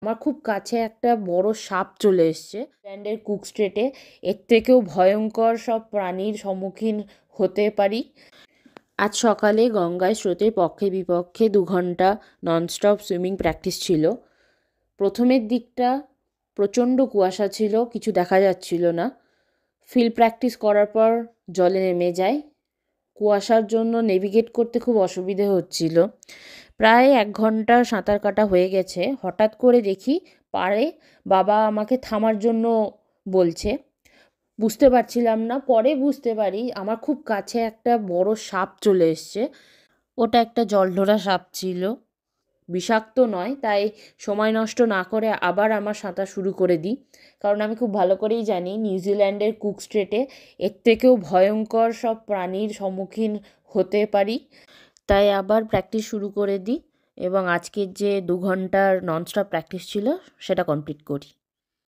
আমার খুব কাছে একটা বড় সাপ চলে এসছে ল্যান্ডের কুক স্ট্রেটে। এর থেকেও ভয়ঙ্কর সব প্রাণীর সম্মুখীন হতে পারি। আজ সকালে গঙ্গায় স্রোতের পক্ষে বিপক্ষে 2 ঘন্টা ননস্টপ সুইমিং প্র্যাকটিস ছিল। প্রথমের দিকটা প্রচণ্ড কুয়াশা ছিল, কিছু দেখা যাচ্ছিল না। ফিল্ড প্র্যাকটিস করার পর জলে নেমে যাই। কুয়াশার জন্য নেভিগেট করতে খুব অসুবিধে হচ্ছিল। প্রায় 1 ঘন্টা সাঁতার কাটা হয়ে গেছে, হঠাৎ করে দেখি পাড়ে বাবা আমাকে থামার জন্য বলছে। বুঝতে পারছিলাম না, পরে বুঝতে পারি আমার খুব কাছে একটা বড় সাপ চলে এসছে। ওটা একটা জলঢোরা সাপ ছিল, বিষাক্ত নয়। তাই সময় নষ্ট না করে আবার আমার সাঁতার শুরু করে দিই, কারণ আমি খুব ভালো করেই জানি নিউজিল্যান্ডের কুক স্ট্রেটে এর থেকেও ভয়ঙ্কর সব প্রাণীর সম্মুখীন হতে পারি। তাই আবার প্র্যাকটিস শুরু করে দিই এবং আজকের যে 2 ঘন্টার ননস্টপ প্র্যাকটিস ছিল সেটা কমপ্লিট করি।